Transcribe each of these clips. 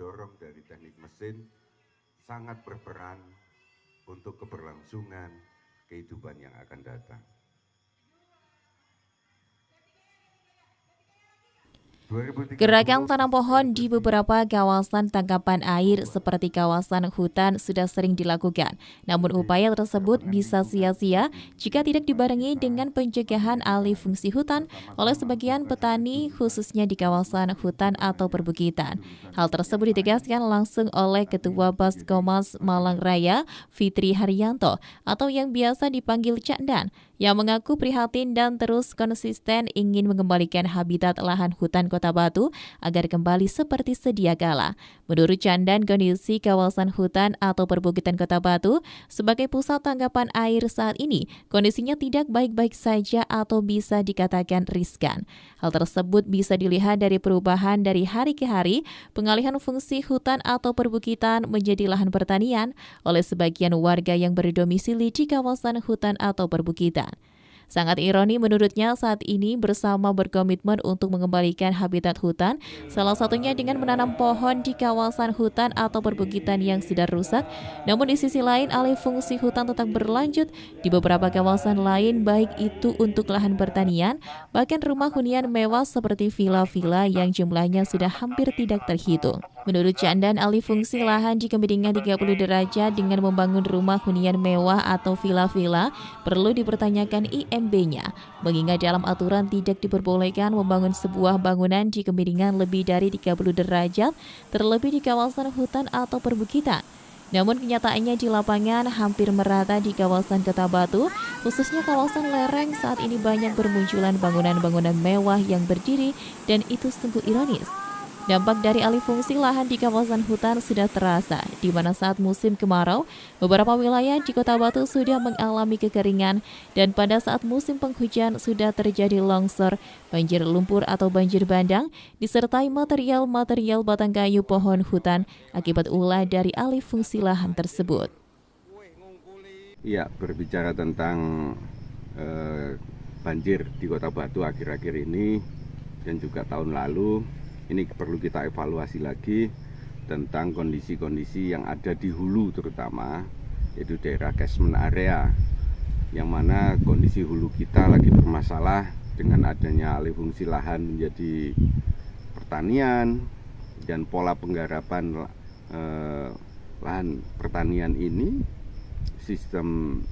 dorong dari teknik mesin sangat berperan untuk keberlangsungan kehidupan yang akan datang. Gerakan tanam pohon di beberapa kawasan tangkapan air seperti kawasan hutan sudah sering dilakukan. Namun upaya tersebut bisa sia-sia jika tidak dibarengi dengan pencegahan alih fungsi hutan oleh sebagian petani khususnya di kawasan hutan atau perbukitan. Hal tersebut ditegaskan langsung oleh Ketua Baskomas Malang Raya, Fitri Haryanto, atau yang biasa dipanggil Cak Dan, yang mengaku prihatin dan terus konsisten ingin mengembalikan habitat lahan hutan Kota Batu agar kembali seperti sedia kala. Menurut Candan, kondisi kawasan hutan atau perbukitan Kota Batu sebagai pusat tangkapan air saat ini kondisinya tidak baik-baik saja atau bisa dikatakan riskan. Hal tersebut bisa dilihat dari perubahan dari hari ke hari, pengalihan fungsi hutan atau perbukitan menjadi lahan pertanian oleh sebagian warga yang berdomisili di kawasan hutan atau perbukitan. Sangat ironi menurutnya saat ini bersama berkomitmen untuk mengembalikan habitat hutan, salah satunya dengan menanam pohon di kawasan hutan atau perbukitan yang sudah rusak. Namun di sisi lain alih fungsi hutan tetap berlanjut di beberapa kawasan lain, baik itu untuk lahan pertanian, bahkan rumah hunian mewah seperti villa-villa yang jumlahnya sudah hampir tidak terhitung. Menurut Candan, alih fungsi lahan di kemiringan 30 derajat dengan membangun rumah hunian mewah atau villa-villa perlu dipertanyakan IMB-nya, mengingat dalam aturan tidak diperbolehkan membangun sebuah bangunan di kemiringan lebih dari 30 derajat, terlebih di kawasan hutan atau perbukitan. Namun kenyataannya di lapangan hampir merata di kawasan Kota Batu, khususnya kawasan lereng saat ini banyak bermunculan bangunan-bangunan mewah yang berdiri dan itu sungguh ironis. Dampak dari alih fungsi lahan di kawasan hutan sudah terasa, di mana saat musim kemarau, beberapa wilayah di Kota Batu sudah mengalami kekeringan, dan pada saat musim penghujan sudah terjadi longsor, banjir lumpur atau banjir bandang, disertai material-material batang kayu pohon hutan akibat ulah dari alih fungsi lahan tersebut. Ya, berbicara tentang banjir di Kota Batu akhir-akhir ini dan juga tahun lalu, ini perlu kita evaluasi lagi tentang kondisi-kondisi yang ada di hulu terutama, yaitu daerah catchment area, yang mana kondisi hulu kita lagi bermasalah dengan adanya alih fungsi lahan menjadi pertanian dan pola penggarapan lahan pertanian ini, sistem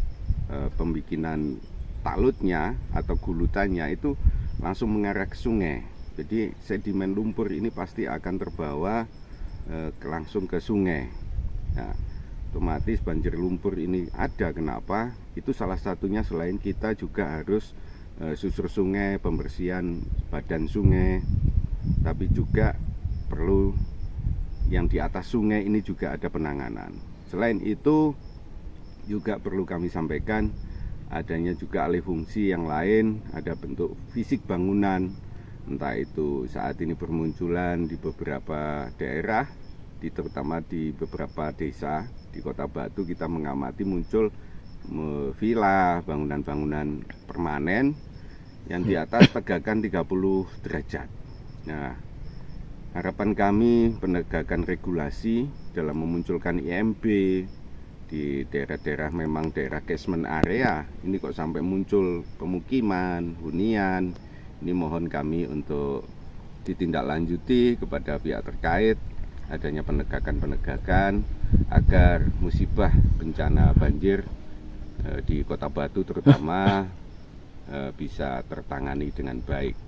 pembikinan talutnya atau gulutannya itu langsung mengarah ke sungai. Jadi sedimen lumpur ini pasti akan terbawa langsung ke sungai. Nah, otomatis banjir lumpur ini ada. Kenapa? Itu salah satunya selain kita juga harus susur sungai, pembersihan badan sungai, tapi juga perlu yang di atas sungai ini juga ada penanganan. Selain itu juga perlu kami sampaikan adanya juga alih fungsi yang lain, ada bentuk fisik bangunan, entah itu saat ini bermunculan di beberapa daerah, terutama di beberapa desa di Kota Batu kita mengamati muncul villa, bangunan-bangunan permanen yang di atas tegakan 30 derajat. Nah, harapan kami penegakan regulasi dalam memunculkan IMB di daerah-daerah memang daerah catchment area, ini kok sampai muncul pemukiman, hunian. Ini mohon kami untuk ditindaklanjuti kepada pihak terkait, adanya penegakan-penegakan agar musibah bencana banjir di Kota Batu terutama bisa tertangani dengan baik.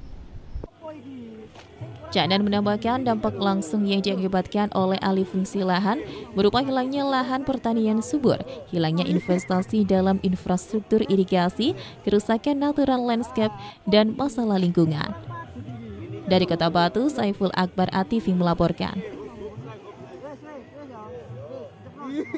Candan menambahkan dampak langsung yang diakibatkan oleh alih fungsi lahan berupa hilangnya lahan pertanian subur, hilangnya investasi dalam infrastruktur irigasi, kerusakan natural landscape, dan masalah lingkungan. Dari Kota Batu, Saiful Akbar ATV melaporkan.